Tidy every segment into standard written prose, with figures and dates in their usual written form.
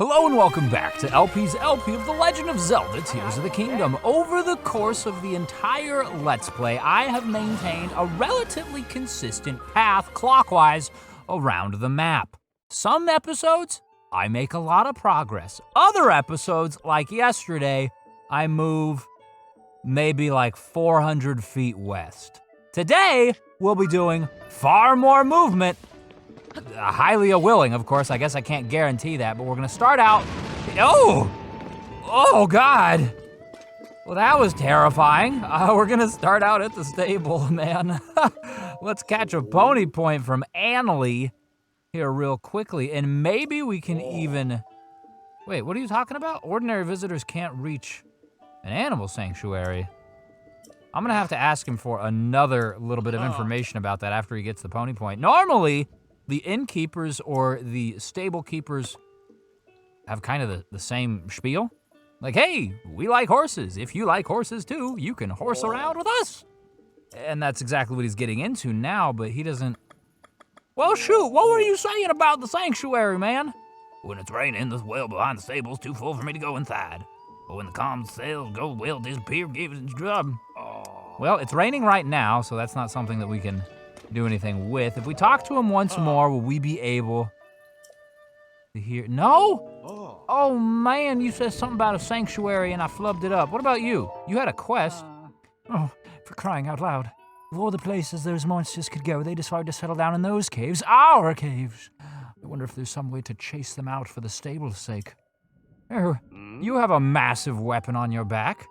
Hello and welcome back to LP's LP of The Legend of Zelda Tears of the Kingdom. Over the course of the entire Let's Play, I have maintained a relatively consistent path clockwise around the map. Some episodes, I make a lot of progress. Other episodes, like yesterday, I move maybe like 400 feet west. Today, we'll be doing far more movement. Highly willing, of course. I guess I can't guarantee that, but we're gonna start out. Oh God. Well, that was terrifying. We're gonna start out at the stable, man. Let's catch a pony point from Annalie here real quickly, and maybe we can even. Wait, what are you talking about? Ordinary visitors can't reach an animal sanctuary. I'm gonna have to ask him for another little bit of information about that after he gets the pony point. Normally, the innkeepers or the stable keepers have kind of the same spiel. Like, hey, we like horses. If you like horses too, you can horse around with us. And that's exactly what he's getting into now, but he doesn't. Well, shoot, what were you saying about the sanctuary, man? When it's raining, the well behind the stable's too full for me to go inside. But when the calm sails go, well disappear, give it a job. Well, it's raining right now, so that's not something that we can do anything with. If we talk to him once more, will we be able to hear? No? Oh man, you said something about a sanctuary and I flubbed it up. What about you? You had a quest. Oh, for crying out loud. Of all the places those monsters could go, they decided to settle down in those caves, our caves. I wonder if there's some way to chase them out for the stable's sake. Oh, you have a massive weapon on your back.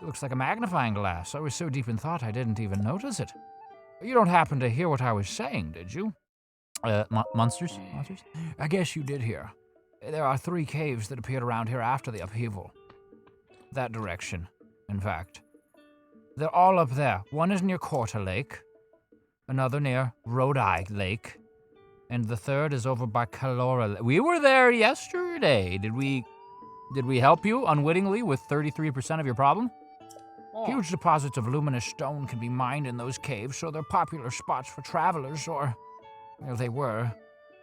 It looks like a magnifying glass. I was so deep in thought I didn't even notice it. You don't happen to hear what I was saying, did you? Monsters? Monsters? I guess you did hear. There are 3 caves that appeared around here after the upheaval. That direction, in fact. They're all up there. One is near Korta Lake, another near Rodai Lake, and the third is over by Kalora. We were there yesterday. Did we help you unwittingly with 33% of your problem? Huge deposits of luminous stone can be mined in those caves, so they're popular spots for travelers, or, well, they were.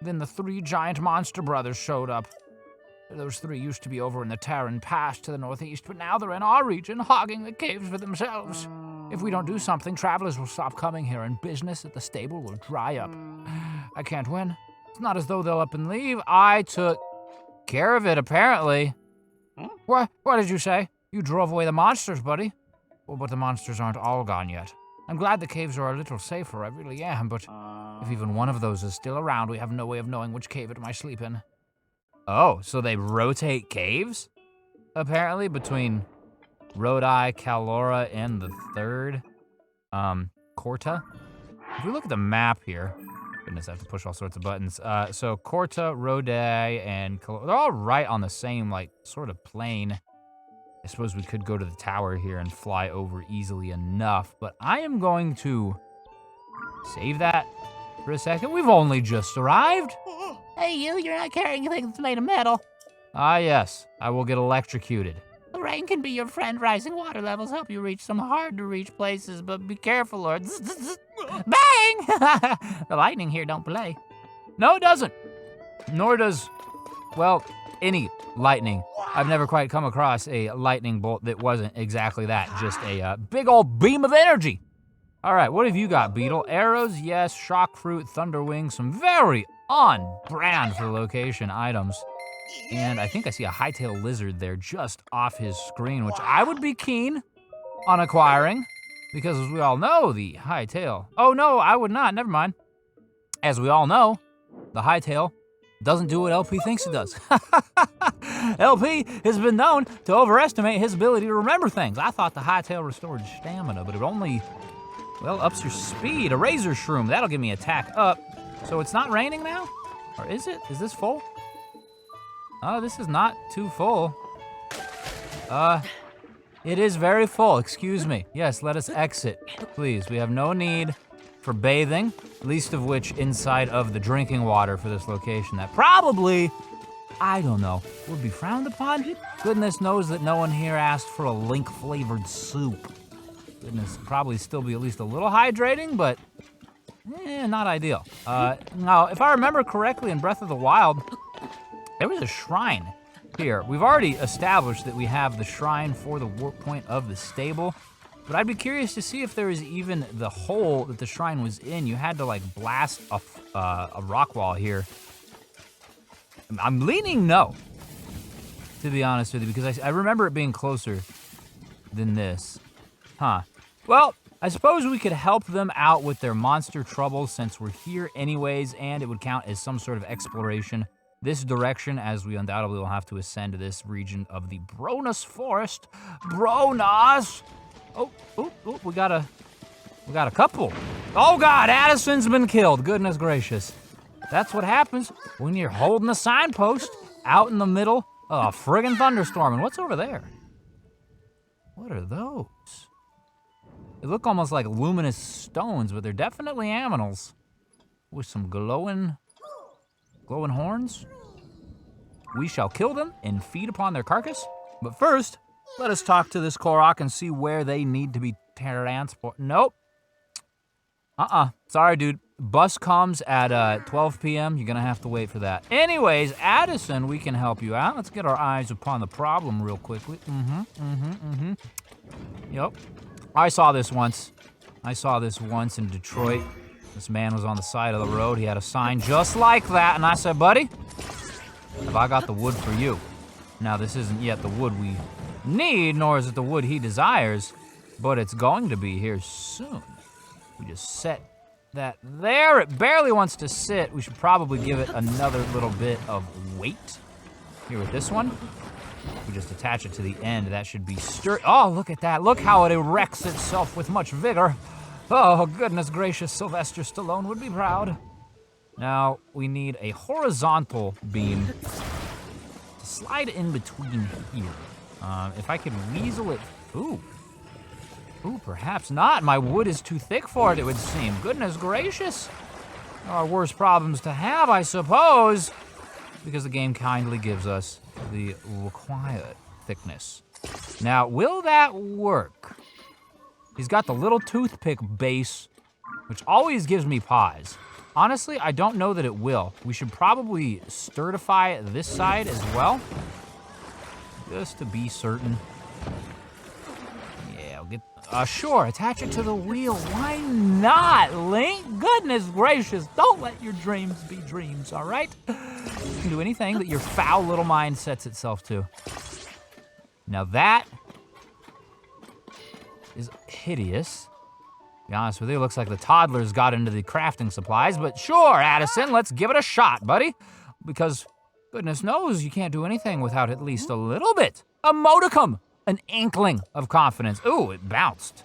Then the 3 giant monster brothers showed up. Those 3 used to be over in the Terran Pass to the northeast, but now they're in our region, hogging the caves for themselves. If we don't do something, travelers will stop coming here, and business at the stable will dry up. I can't win. It's not as though they'll up and leave. I took care of it, apparently. What did you say? You drove away the monsters, buddy. Well, but the monsters aren't all gone yet. I'm glad the caves are a little safer, I really am, but if even one of those is still around, we have no way of knowing which cave it might sleep in. Oh, so they rotate caves? Apparently, between Rodai, Kalora, and the third, Korta. If we look at the map here, goodness, I have to push all sorts of buttons. So Korta, Rodai, and Kalora, they're all right on the same, like, sort of plane. I suppose we could go to the tower here and fly over easily enough, but I am going to save that for a second. We've only just arrived. Hey, you're not carrying anything that's made of metal. Ah, yes, I will get electrocuted. The rain can be your friend. Rising water levels help you reach some hard-to-reach places, but be careful or bang! The lightning here don't play. No, it doesn't. Nor does, well, any lightning. I've never quite come across a lightning bolt that wasn't exactly that, just a big old beam of energy. All right, what have you got, Beetle? Arrows, yes, shock fruit, thunder wings, some very on brand for the location items. And I think I see a hightail lizard there just off his screen, which I would be keen on acquiring, because as we all know, the hightail. Oh no, I would not, never mind. As we all know, the hightail doesn't do what LP thinks it does. LP has been known to overestimate his ability to remember things. I thought the hightail restored stamina, but it only, well, ups your speed. A razor shroom, that'll give me attack up. So it's not raining now? Or is it? Is this full? Oh, this is not too full. It is very full, excuse me. Yes, let us exit, please. We have no need for bathing, least of which inside of the drinking water for this location that probably, I don't know, would be frowned upon. Goodness knows that no one here asked for a link-flavored soup. Goodness, probably still be at least a little hydrating, but not ideal. Now, if I remember correctly in Breath of the Wild, there was a shrine Here, we've already established that we have the shrine for the warp point of the stable, but I'd be curious to see if there is even the hole that the shrine was in. You had to like blast a rock wall here. I'm leaning no, to be honest with you, because I remember it being closer than this. Huh. Well, I suppose we could help them out with their monster troubles since we're here anyways, and it would count as some sort of exploration this direction, as we undoubtedly will have to ascend to this region of the Bronus Forest. Bronus! Oh, we got a couple. Oh God, Addison's been killed, goodness gracious. That's what happens when you're holding a signpost out in the middle of a friggin' thunderstorm. And what's over there? What are those? They look almost like luminous stones, but they're definitely aminals with some glowing horns. We shall kill them and feed upon their carcass. But first, let us talk to this Korok and see where they need to be transported. Nope. Sorry, dude. Bus comes at 12 p.m. You're gonna have to wait for that. Anyways, Addison, we can help you out. Let's get our eyes upon the problem real quickly. Yep. I saw this once in Detroit. This man was on the side of the road. He had a sign just like that, and I said, buddy, have I got the wood for you? Now, this isn't yet the wood we need, nor is it the wood he desires, but it's going to be here soon. We just set that there. It barely wants to sit. We should probably give it another little bit of weight. Here with this one. We just attach it to the end. That should be sturdy. Oh, look at that. Look how it erects itself with much vigor. Oh, goodness gracious. Sylvester Stallone would be proud. Now, we need a horizontal beam to slide in between here. If I could weasel it. Ooh, perhaps not. My wood is too thick for it, it would seem. Goodness gracious. There are worse problems to have, I suppose, because the game kindly gives us the required thickness. Now, will that work? He's got the little toothpick base, which always gives me pause. Honestly, I don't know that it will. We should probably certify this side as well, just to be certain. Yeah, I'll get, sure, attach it to the wheel. Why not, Link? Goodness gracious, don't let your dreams be dreams, all right? You can do anything that your foul little mind sets itself to. Now that is hideous. To be honest with you, it looks like the toddlers got into the crafting supplies, but sure, Addison, let's give it a shot, buddy. Because goodness knows you can't do anything without at least a little bit, a modicum, an inkling of confidence. Ooh, it bounced.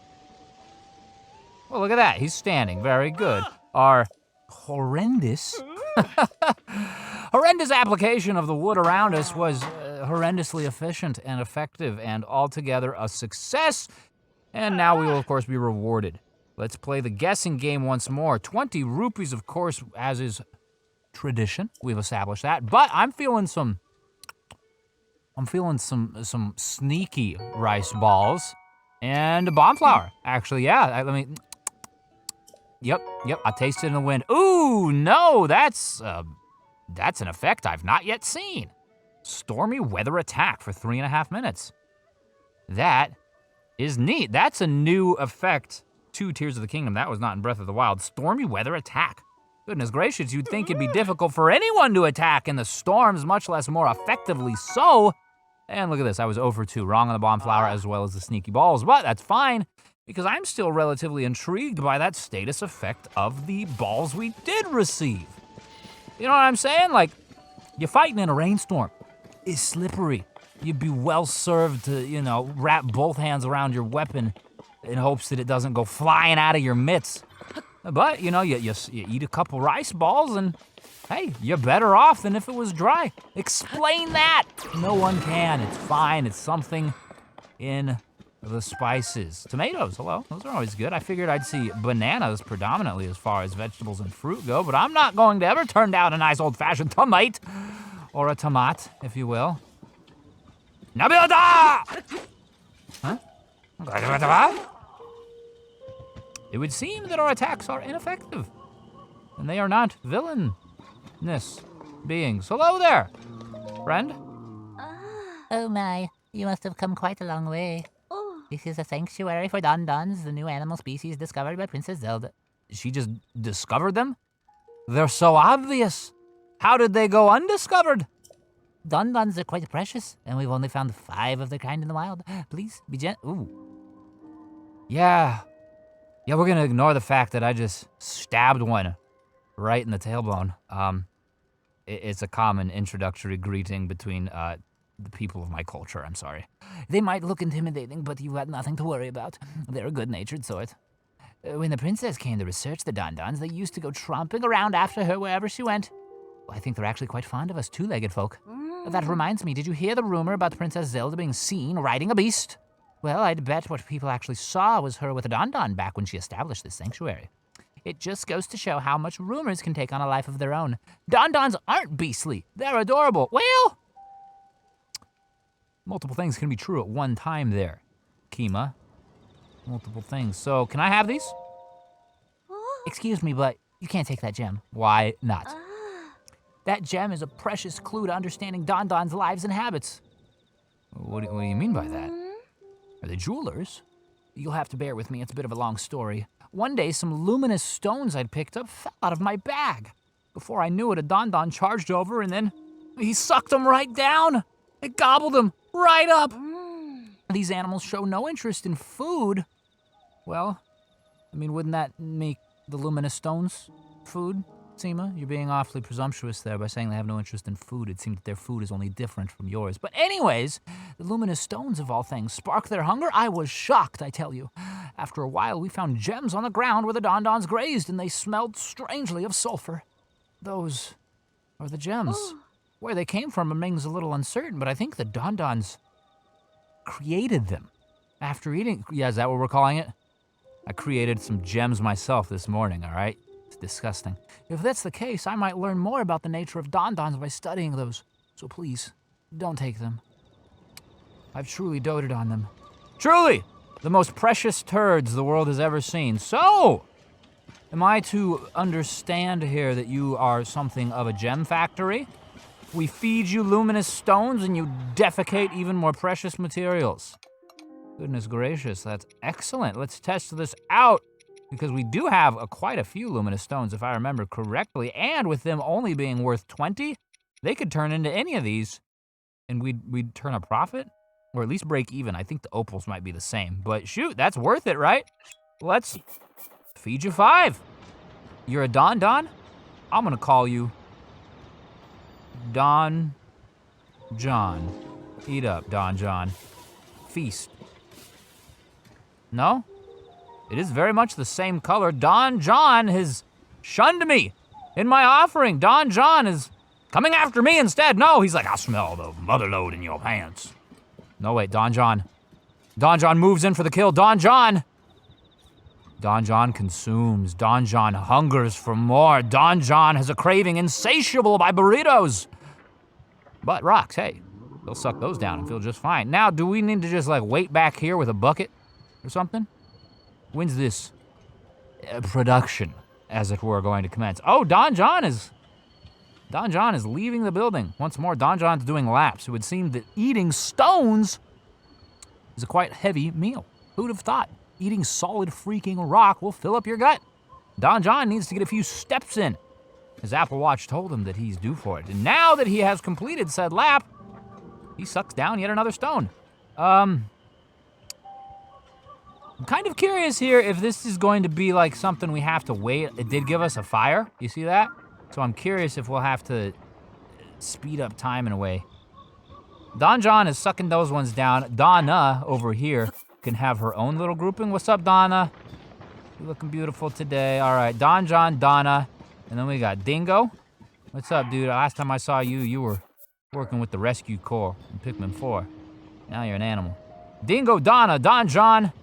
Well, look at that, he's standing, very good. Our horrendous application of the wood around us was horrendously efficient and effective and altogether a success. And now we will, of course, be rewarded. Let's play the guessing game once more. 20 rupees, of course, as is tradition. We've established that. But I'm feeling some sneaky rice balls and a bomb flour. Actually, yeah. Yep. I tasted it in the wind. Ooh, no, that's an effect I've not yet seen. Stormy weather attack for 3.5 minutes. That is neat. That's a new effect to Tears of the Kingdom. That was not in Breath of the Wild. Stormy weather attack. Goodness gracious, you'd think it'd be difficult for anyone to attack in the storms, much less more effectively so. And look at this, I was 0 for 2, wrong on the bomb flower as well as the sneaky balls, but that's fine, because I'm still relatively intrigued by that status effect of the balls we did receive. You know what I'm saying? Like, you're fighting in a rainstorm. It's slippery. You'd be well served to, wrap both hands around your weapon in hopes that it doesn't go flying out of your mitts. But, you eat a couple rice balls and, hey, you're better off than if it was dry. Explain that. No one can. It's fine. It's something in the spices. Tomatoes, hello. Those are always good. I figured I'd see bananas predominantly as far as vegetables and fruit go, but I'm not going to ever turn down a nice old-fashioned tomate, or a tomat, if you will. Nabilda! Huh? It would seem that our attacks are ineffective, and they are not villainous beings. Hello there, friend. Oh my, you must have come quite a long way. This is a sanctuary for Dondons, the new animal species discovered by Princess Zelda. She just discovered them? They're so obvious. How did they go undiscovered? Dondons are quite precious, and we've only found 5 of their kind in the wild. Please, be gentle. Ooh. Yeah. Yeah, we're gonna ignore the fact that I just stabbed one right in the tailbone. It's a common introductory greeting between the people of my culture, I'm sorry. They might look intimidating, but you had nothing to worry about. They're a good-natured sort. When the princess came to research the Dondons, they used to go tromping around after her wherever she went. Well, I think they're actually quite fond of us two-legged folk. That reminds me, did you hear the rumor about Princess Zelda being seen riding a beast? Well, I'd bet what people actually saw was her with a Dondon back when she established this sanctuary. It just goes to show how much rumors can take on a life of their own. Dondons aren't beastly. They're adorable. Well, multiple things can be true at one time there, Kima. Multiple things. So, can I have these? excuse me, but you can't take that gem. Why not? That gem is a precious clue to understanding Dondons' lives and habits. What do you mean by that? Are they jewelers? You'll have to bear with me, it's a bit of a long story. One day, some luminous stones I'd picked up fell out of my bag. Before I knew it, a Dondon charged over, and then he sucked them right down. It gobbled them right up. These animals show no interest in food. Well, I mean, wouldn't that make the luminous stones food? Seema, you're being awfully presumptuous there by saying they have no interest in food. It seems that their food is only different from yours. But anyways, the luminous stones of all things sparked their hunger. I was shocked, I tell you. After a while, we found gems on the ground where the Dondons grazed, and they smelled strangely of sulfur. Those are the gems. Where they came from remains a little uncertain, but I think the Dondons created them after eating. Yeah, is that what we're calling it? I created some gems myself this morning, all right? It's disgusting. If that's the case, I might learn more about the nature of Dondons by studying those. So please, don't take them. I've truly doted on them. Truly, the most precious turds the world has ever seen. So, am I to understand here that you are something of a gem factory? We feed you luminous stones and you defecate even more precious materials. Goodness gracious, that's excellent. Let's test this out, because we do have quite a few luminous stones, if I remember correctly, and with them only being worth 20, they could turn into any of these, and we'd turn a profit, or at least break even. I think the opals might be the same, but shoot, that's worth it, right? Let's feed you 5. You're a Dondon? I'm gonna call you Don John. Eat up, Don John. Feast. No? It is very much the same color. Don John has shunned me in my offering. Don John is coming after me instead. No, he's like, I smell the motherlode in your pants. No, wait, Don John. Don John moves in for the kill. Don John. Don John consumes. Don John hungers for more. Don John has a craving insatiable by burritos. But rocks, hey, they'll suck those down and feel just fine. Now, do we need to just like wait back here with a bucket or something? When's this production, as it were, going to commence? Oh, Don John is leaving the building. Once more, Don John's doing laps. It would seem that eating stones is a quite heavy meal. Who'd have thought? Eating solid freaking rock will fill up your gut. Don John needs to get a few steps in. His Apple Watch told him that he's due for it. And now that he has completed said lap, he sucks down yet another stone. I'm kind of curious here if this is going to be like something we have to wait. It did give us a fire, you see that? So I'm curious if we'll have to speed up time in a way. Don John is sucking those ones down. Donna over here can have her own little grouping. What's up, Donna? You're looking beautiful today. All right, Don John, Donna, and then we got Dingo. What's up, dude? Last time I saw you, you were working with the Rescue Corps in Pikmin 4. Now you're an animal. Dingo, Donna, Don John,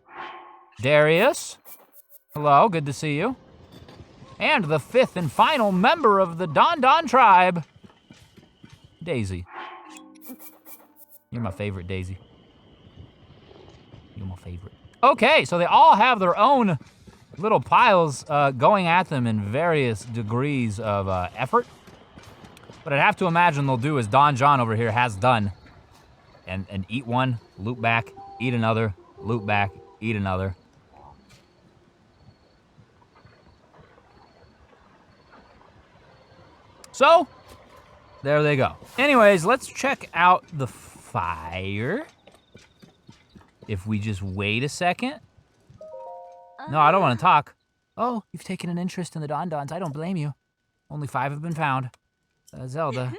Darius. Hello, good to see you. And the 5th and final member of the Dondon tribe, Daisy. You're my favorite, Daisy. You're my favorite. Okay, so they all have their own little piles going at them in various degrees of effort. But I'd have to imagine they'll do as Don John over here has done. and eat one, loop back, eat another, loop back, eat another. So, there they go. Anyways, let's check out the fire. If we just wait a second. No, I don't want to talk. Oh, you've taken an interest in the Dondons. I don't blame you. Only 5 have been found. Zelda.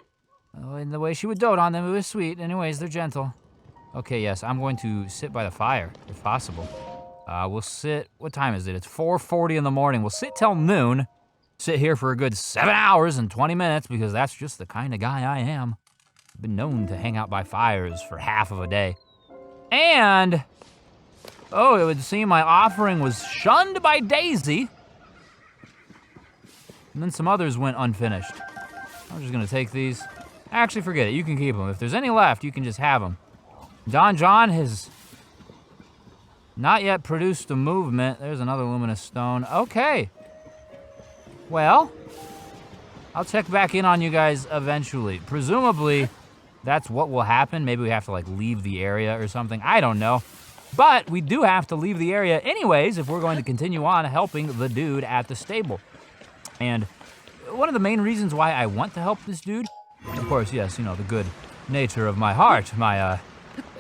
And the way she would dote on them, it was sweet. Anyways, they're gentle. Okay, yes, I'm going to sit by the fire, if possible. We'll sit, what time is it? It's 4:40 in the morning. We'll sit till noon. Sit here for a good 7 hours and 20 minutes because that's just the kind of guy I am. I've been known to hang out by fires for half of a day. And, oh, it would seem my offering was shunned by Daisy. And then some others went unfinished. I'm just gonna take these. Actually, forget it, you can keep them. If there's any left, you can just have them. Don John has not yet produced a movement. There's another luminous stone. Okay. Well, I'll check back in on you guys eventually. Presumably, that's what will happen. Maybe we have to like leave the area or something. I don't know. But we do have to leave the area anyways if we're going to continue on helping the dude at the stable. And one of the main reasons why I want to help this dude, of course, yes, you know, the good nature of my heart, my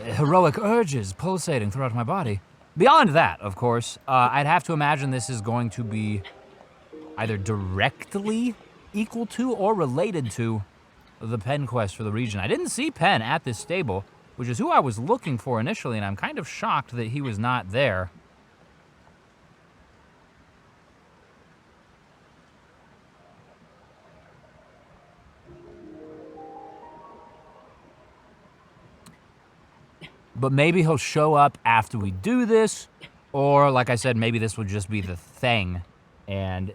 heroic urges pulsating throughout my body. Beyond that, of course, I'd have to imagine this is going to be either directly equal to or related to the Pen quest for the region. I didn't see Pen at this stable, which is who I was looking for initially, and I'm kind of shocked that he was not there. But maybe he'll show up after we do this, or like I said, maybe this will just be the thing, and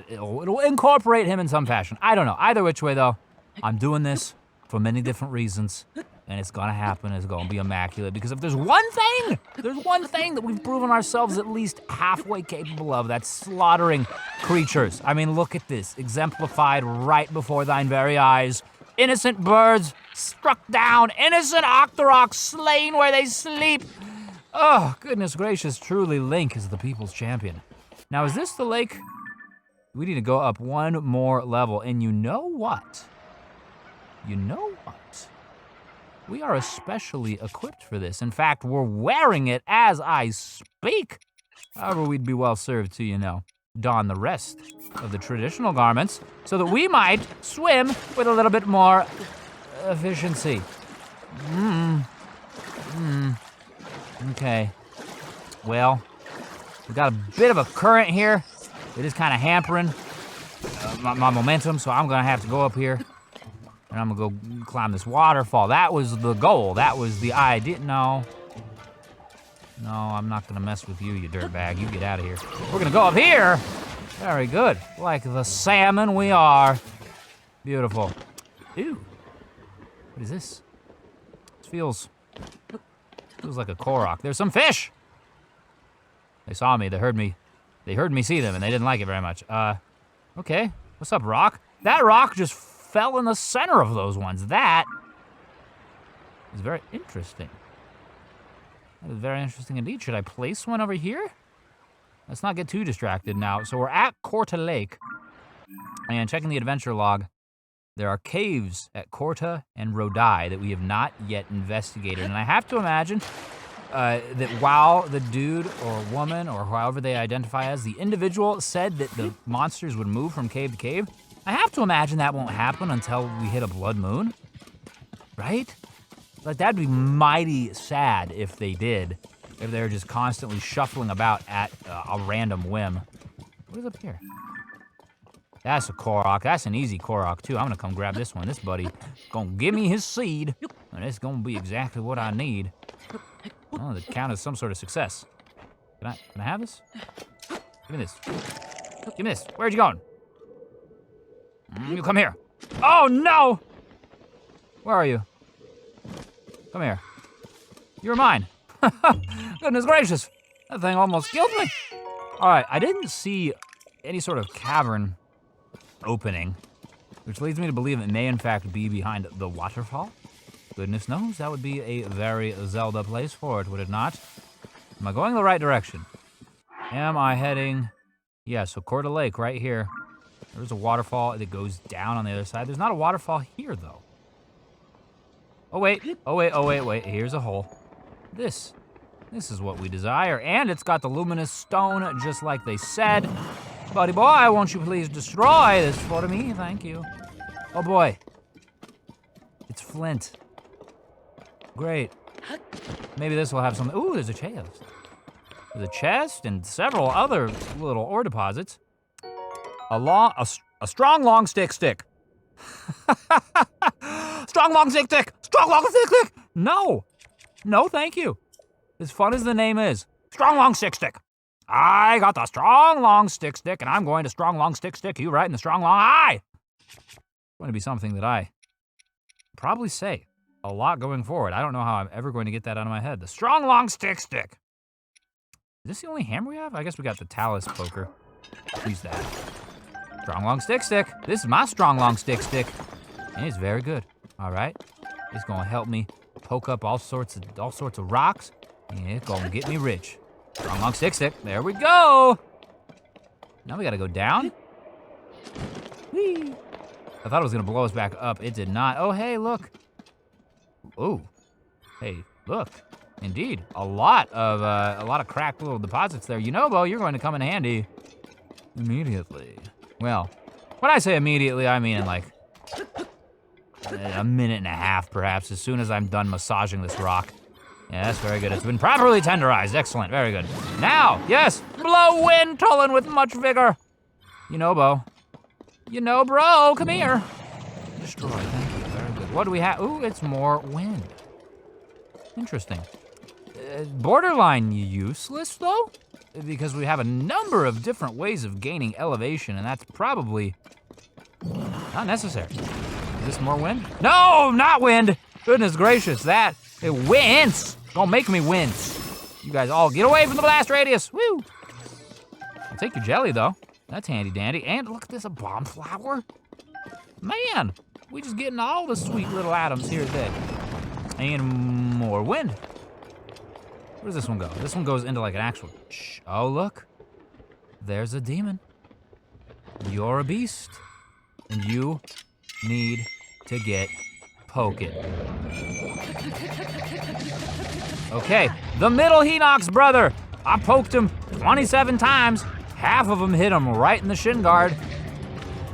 it'll incorporate him in some fashion. I don't know. Either which way, though, I'm doing this for many different reasons, and it's gonna happen. It's gonna be immaculate, because if there's one thing that we've proven ourselves at least halfway capable of, that's slaughtering creatures. I mean, look at this, exemplified right before thine very eyes. Innocent birds struck down, innocent Octoroks slain where they sleep. Oh, goodness gracious, truly Link is the people's champion. Now, is this the lake? We need to go up one more level, and you know what? You know what? We are especially equipped for this. In fact, we're wearing it as I speak. However, we'd be well served to, you know, don the rest of the traditional garments so that we might swim with a little bit more efficiency. Okay. Well, we've got a bit of a current here. It is kind of hampering my momentum, so I'm gonna have to go up here and I'm gonna go climb this waterfall. That was the goal. That was the idea. No, I'm not gonna mess with you, you dirtbag. You get out of here. We're gonna go up here. Very good. Like the salmon we are. Beautiful. Ew. What is this? This feels like a Korok. There's some fish. They saw me. They heard me see them, and they didn't like it very much. Okay. What's up, rock? That rock just fell in the center of those ones. That is very interesting. That is very interesting indeed. Should I place one over here? Let's not get too distracted now. So we're at Korta Lake, and checking the adventure log, there are caves at Korta and Rodai that we have not yet investigated. And I have to imagine that while the dude or woman or however they identify as, the individual said that the monsters would move from cave to cave, I have to imagine that won't happen until we hit a blood moon, right? Like, that'd be mighty sad if they did, if they were just constantly shuffling about at a random whim. What is up here? That's a Korok. That's an easy Korok, too. I'm gonna come grab this one. This buddy gonna give me his seed, and it's gonna be exactly what I need. Oh, that count as some sort of success. Can I have this? Give me this. Give me this. Where'd you going? You come here. Oh, no! Where are you? Come here. You're mine. Goodness gracious. That thing almost killed me. All right, I didn't see any sort of cavern opening, which leads me to believe it may in fact be behind the waterfall. Goodness knows, that would be a very Zelda place for it, would it not? Am I going the right direction? Am I heading... Yeah, so Coeur Lake right here. There's a waterfall that goes down on the other side. There's not a waterfall here, though. Oh, wait. Wait. Here's a hole. This is what we desire. And it's got the luminous stone, just like they said. Buddy boy, won't you please destroy this for me? Thank you. Oh, boy. It's flint. Great. Maybe this will have some... Ooh, there's a chest. There's a chest and several other little ore deposits. A strong long stick. Strong long stick. Strong long stick. No, thank you. As fun as the name is, strong long stick. I got the strong long stick, and I'm going to strong long stick you right in the strong long eye. It's going to be something that I probably say a lot going forward. I don't know how I'm ever going to get that out of my head. The strong long stick. Is this the only hammer we have? I guess we got the talus poker. Use that. Strong long stick. This is my strong long stick. And it's very good. All right. It's gonna help me poke up all sorts of rocks. And it's gonna get me rich. Strong long stick. There we go. Now we gotta go down. Whee! I thought it was gonna blow us back up. It did not. Oh, hey, look. Ooh. Hey, look. Indeed, a lot of cracked little deposits there. You know, Bo, you're going to come in handy immediately. Well, when I say immediately, I mean in like a minute and a half, perhaps, as soon as I'm done massaging this rock. Yeah, that's very good. It's been properly tenderized. Excellent, very good. Now, yes, blow wind, Tulin, with much vigor. You know, Bo. You know, bro, come here. Destroy, thank you, very good. What do we have? Ooh, it's more wind. Interesting. Borderline useless, though? Because we have a number of different ways of gaining elevation, and that's probably not necessary. Is this more wind? No, not wind! Goodness gracious, it wince! Don't make me wince. You guys all get away from the blast radius, woo! I'll take your jelly, though. That's handy dandy. And look at this, a bomb flower. Man, we just getting all the sweet little atoms here today. And more wind. Where does this one go? This one goes into like an actual... Oh, look. There's a demon. You're a beast. And you need to get poking. Okay, the middle Hinox brother. I poked him 27 times. Half of them hit him right in the shin guard.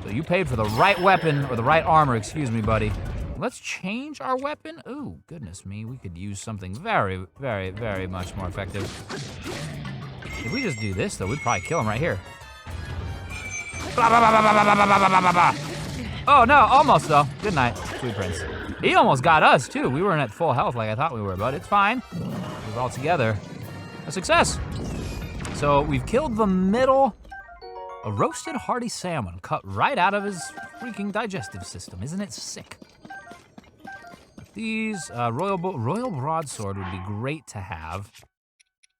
So you paid for the right weapon, or the right armor, excuse me, buddy. Let's change our weapon. Ooh, goodness me, we could use something very, very, very much more effective. If we just do this, though, we'd probably kill him right here. Blah, blah, blah, blah, blah, blah, blah, blah, blah, blah. Oh, no, almost, though. Good night, sweet prince. He almost got us, too. We weren't at full health like I thought we were, but it's fine. It was all together a success. So we've killed the middle. A roasted hearty salmon cut right out of his freaking digestive system. Isn't it sick? These royal broadsword would be great to have.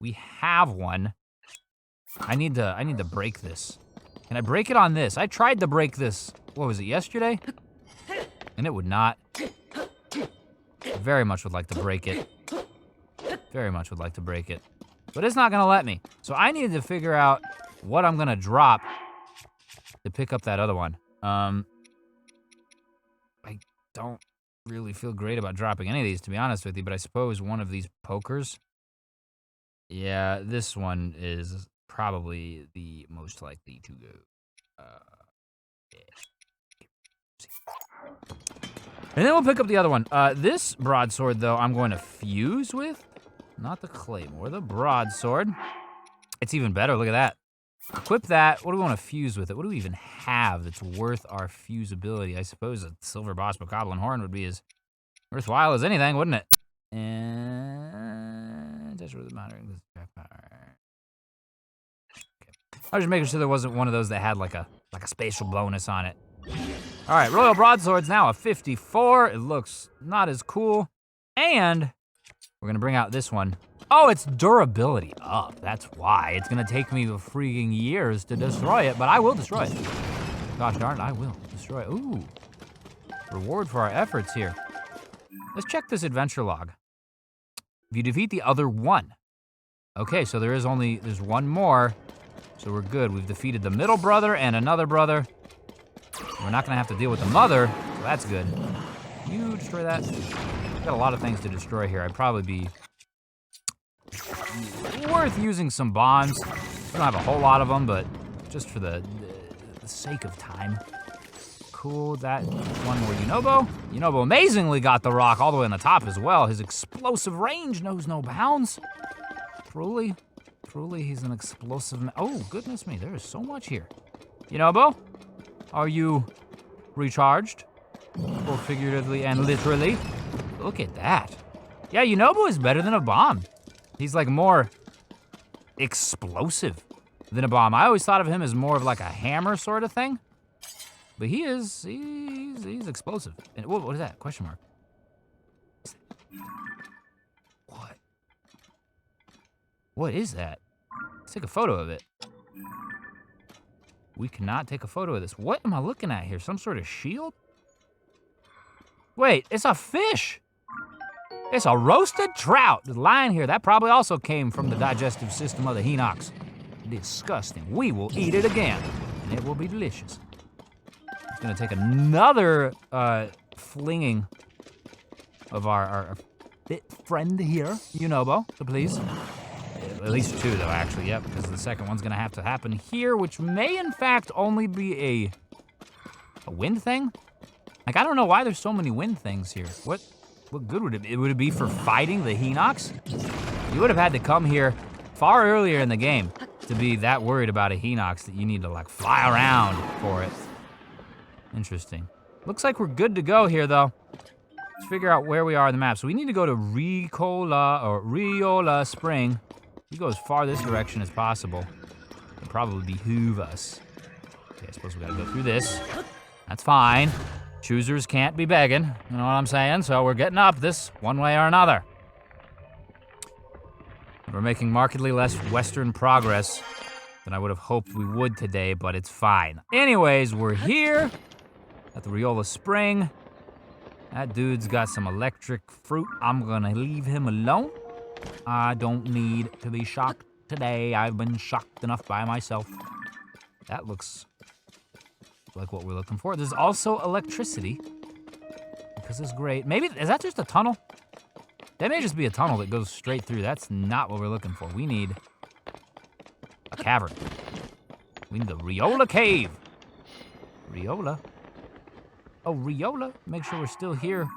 We have one. I need to break this. Can I break it on this? I tried to break this. What was it, yesterday? And it would not. Very much would like to break it. Very much would like to break it. But it's not gonna let me. So I need to figure out what I'm gonna drop to pick up that other one. I don't really feel great about dropping any of these, to be honest with you, but I suppose one of these pokers. Yeah, this one is probably the most likely to go. Yeah. And then we'll pick up the other one. This broadsword, though, I'm going to fuse with. Not the claymore, the broadsword. It's even better, look at that. Equip that. What do we want to fuse with it? What do we even have that's worth our fusibility? I suppose a silver boss bokoblin horn would be as worthwhile as anything, wouldn't it? And that's really mattering. Okay. I was just making sure there wasn't one of those that had like a spatial bonus on it. All right, Royal Broadsword's now a 54. It looks not as cool. And we're gonna bring out this one. Oh, it's durability up. That's why. It's gonna take me freaking years to destroy it, but I will destroy it. Gosh darn it, I will destroy it. Ooh, reward for our efforts here. Let's check this adventure log. If you defeat the other one. Okay, so there's one more. So we're good. We've defeated the middle brother and another brother. We're not gonna have to deal with the mother, so that's good. You destroy that? Got a lot of things to destroy here. I'd probably be worth using some bombs. We don't have a whole lot of them, but just for the sake of time. Cool, that one more Yunobo. Yunobo amazingly got the rock all the way on the top as well. His explosive range knows no bounds. Truly, he's an explosive oh, goodness me, there is so much here. Yunobo, are you recharged? Both figuratively and literally. Look at that. Yeah, Yunobo is better than a bomb. He's like more explosive than a bomb. I always thought of him as more of like a hammer sort of thing. But he's explosive. And what is that? Question mark. What? What is that? Let's take a photo of it. We cannot take a photo of this. What am I looking at here? Some sort of shield? Wait, it's a fish. It's a roasted trout. The line here, that probably also came from the digestive system of the Hinox. Disgusting. We will eat it again, and it will be delicious. It's gonna take another flinging of our fit friend here, Yunobo, so please. At least two though, actually, yep, because the second one's gonna have to happen here, which may in fact only be a wind thing? Like, I don't know why there's so many wind things here. What good would it be? Would it be for fighting the Hinox? You would have had to come here far earlier in the game to be that worried about a Hinox that you need to like fly around for it. Interesting. Looks like we're good to go here though. Let's figure out where we are on the map. So we need to go to Riola Spring. We go as far this direction as possible. It'll probably behoove us. Okay, I suppose we gotta go through this. That's fine. Choosers can't be begging, you know what I'm saying? So we're getting up this one way or another. We're making markedly less Western progress than I would have hoped we would today, but it's fine. Anyways, we're here at the Riola Spring. That dude's got some electric fruit. I'm gonna leave him alone. I don't need to be shocked today. I've been shocked enough by myself. That looks like what we're looking for. There's also electricity, because it's great. Maybe, is that just a tunnel? That may just be a tunnel that goes straight through. That's not what we're looking for. We need a cavern. We need the Riola Cave. Riola? Oh, Riola. Make sure we're still here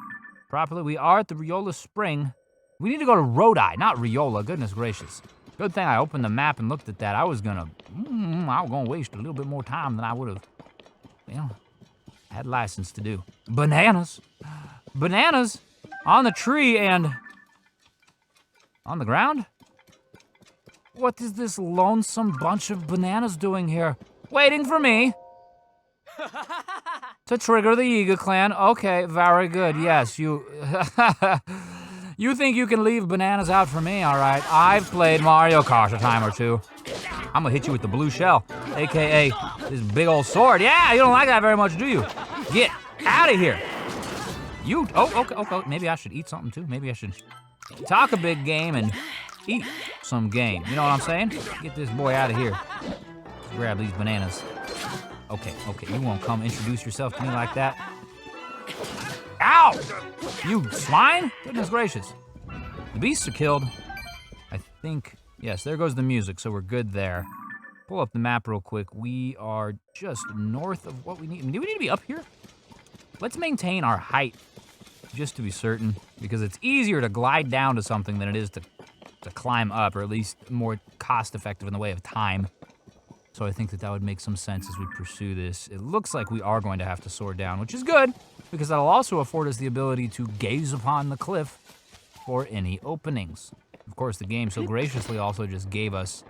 properly. We are at the Riola Spring. We need to go to Rodi, not Riola. Goodness gracious. Good thing I opened the map and looked at that. I was gonna waste a little bit more time than I would have, had license to do. Bananas. Bananas on the tree and on the ground? What is this lonesome bunch of bananas doing here? Waiting for me to trigger the Yiga clan. Okay, very good. Yes, you you think you can leave bananas out for me, all right? I've played Mario Kart a time or two. I'm gonna hit you with the blue shell, AKA this big old sword. Yeah, you don't like that very much, do you? Get out of here. Okay. Maybe I should eat something too. Maybe I should talk a big game and eat some game. You know what I'm saying? Get this boy out of here. Let's grab these bananas. Okay, you won't come introduce yourself to me like that. Ow! You swine? Goodness gracious. The beasts are killed. I think, yes, there goes the music, so we're good there. Pull up the map real quick. We are just north of what we need. I mean, do we need to be up here? Let's maintain our height, just to be certain, because it's easier to glide down to something than it is to climb up, or at least more cost-effective in the way of time. So I think that would make some sense as we pursue this. It looks like we are going to have to soar down, which is good, because that'll also afford us the ability to gaze upon the cliff for any openings. Of course, the game so graciously also just gave us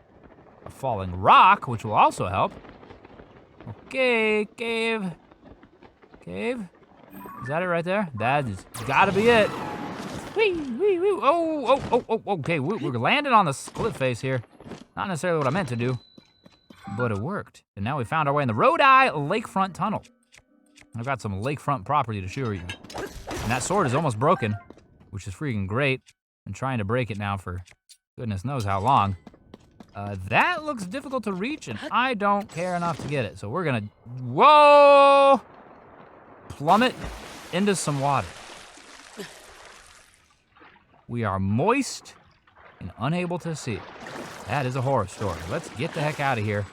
a falling rock, which will also help. Okay, cave. Cave? Is that it right there? That has gotta be it. Whee. Oh, okay, we're landing on the cliff face here. Not necessarily what I meant to do, but it worked. And now we found our way in the Rodi Lakefront Tunnel. I've got some lakefront property to show you. And that sword is almost broken. which is freaking great. I'm trying to break it now for goodness knows how long. That looks difficult to reach, and I don't care enough to get it. So we're gonna, whoa, plummet into some water. We are moist and unable to see. That is a horror story. Let's get the heck out of here.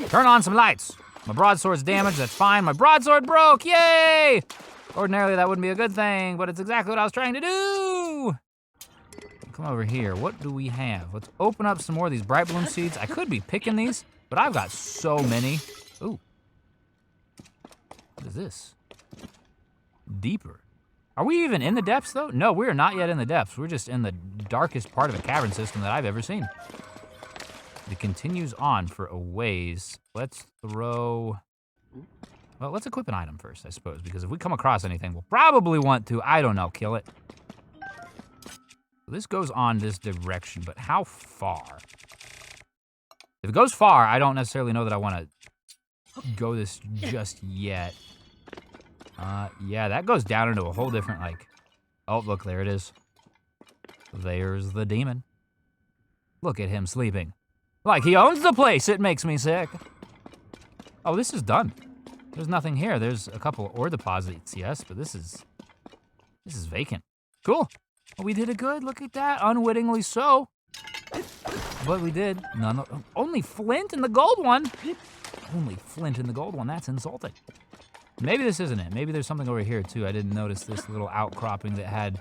Turn on some lights. My broadsword's damaged, that's fine. My broadsword broke, yay! Ordinarily that wouldn't be a good thing, but it's exactly what I was trying to do. Come over here, what do we have? Let's open up some more of these bright bloom seeds. I could be picking these, but I've got so many. Ooh. What is this? Deeper. Are we even in the depths though? No, we're not yet in the depths. We're just in the darkest part of a cavern system that I've ever seen. It continues on for a ways. Let's throw, well, let's equip an item first, I suppose, because if we come across anything, we'll probably want to, I don't know, kill it. So this goes on this direction, but how far? If it goes far, I don't necessarily know that I want to go this just yet. Yeah, that goes down into a whole different, like, oh, look, there it is. There's the demon. Look at him sleeping. Like he owns the place, it makes me sick. Oh, this is done. There's nothing here. There's a couple ore deposits, yes, but this is vacant. Cool. Well, we did it good, look at that, unwittingly so. But we did. Only flint in the gold one. Only flint in the gold one, that's insulting. Maybe this isn't it. Maybe there's something over here too. I didn't notice this little outcropping that had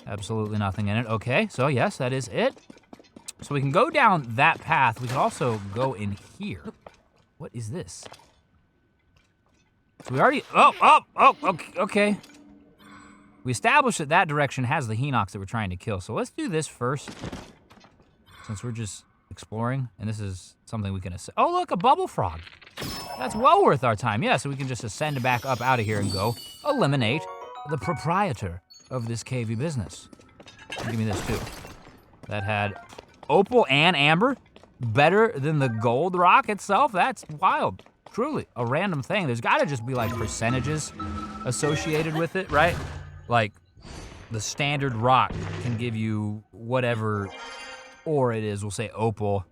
absolutely nothing in it. Okay, so yes, that is it. So we can go down that path. We can also go in here. What is this? So we already, okay. We established that that direction has the Hinox that we're trying to kill. So let's do this first, since we're just exploring, and this is something we can, oh look, a bubble frog. That's well worth our time. Yeah, so we can just ascend back up out of here and go eliminate the proprietor of this cavey business. Give me this too. That had opal and amber, better than the gold rock itself. That's wild, truly a random thing. There's gotta just be like percentages associated with it, right? Like the standard rock can give you whatever ore it is, we'll say opal,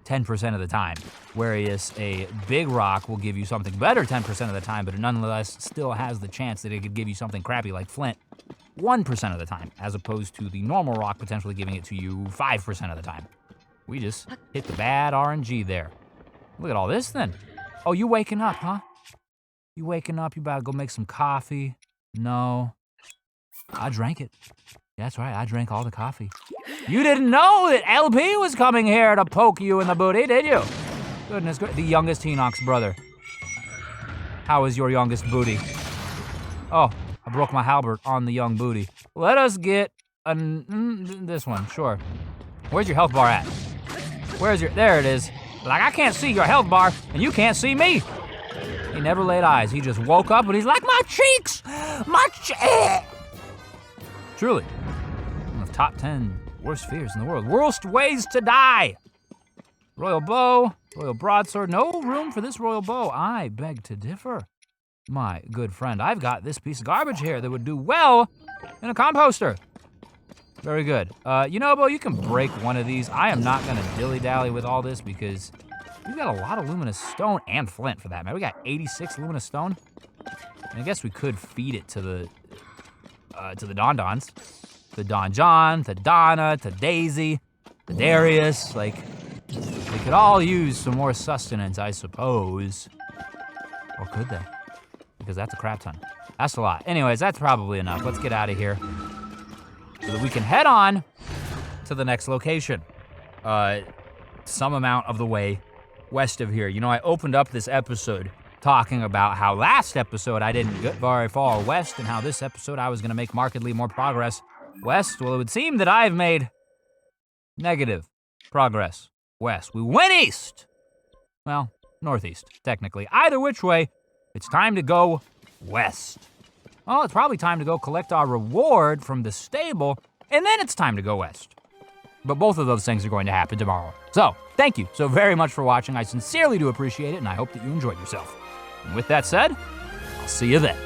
10% of the time. Whereas a big rock will give you something better 10% of the time, but it nonetheless still has the chance that it could give you something crappy like flint 1% of the time, as opposed to the normal rock potentially giving it to you 5% of the time. We just hit the bad RNG there. Look at all this then. Oh, you waking up, huh? You waking up, you about to go make some coffee? No, I drank it. That's right, I drank all the coffee. You didn't know that LP was coming here to poke you in the booty, did you? Goodness gracious, the youngest Hinox brother. How is your youngest booty? Oh, I broke my halberd on the young booty. Let us get this one, sure. Where's your health bar at? Where's your, there it is. Like, I can't see your health bar, and you can't see me. He never laid eyes, he just woke up and he's like, my cheeks, Truly, one of the top 10 worst fears in the world. Worst ways to die. Royal bow, royal broadsword, no room for this royal bow. I beg to differ. My good friend, I've got this piece of garbage here that would do well in a composter. Very good. You know, Bo, you can break one of these. I am not gonna dilly-dally with all this because we've got a lot of luminous stone and flint for that, man. We got 86 luminous stone. And I guess we could feed it to the Dondons. To Don John, to Donna, to Daisy, to Darius. Like, they could all use some more sustenance, I suppose. Or could they? Because that's a crap ton. That's a lot. Anyways, that's probably enough. Let's get out of here so that we can head on to the next location. Some amount of the way west of here. You know, I opened up this episode talking about how last episode I didn't get very far west and how this episode I was gonna make markedly more progress west. Well, it would seem that I've made negative progress west. We went east. Well, northeast, technically. Either which way, it's time to go west. Well, it's probably time to go collect our reward from the stable, and then it's time to go west. But both of those things are going to happen tomorrow. So, thank you so very much for watching. I sincerely do appreciate it, and I hope that you enjoyed yourself. And with that said, I'll see you then.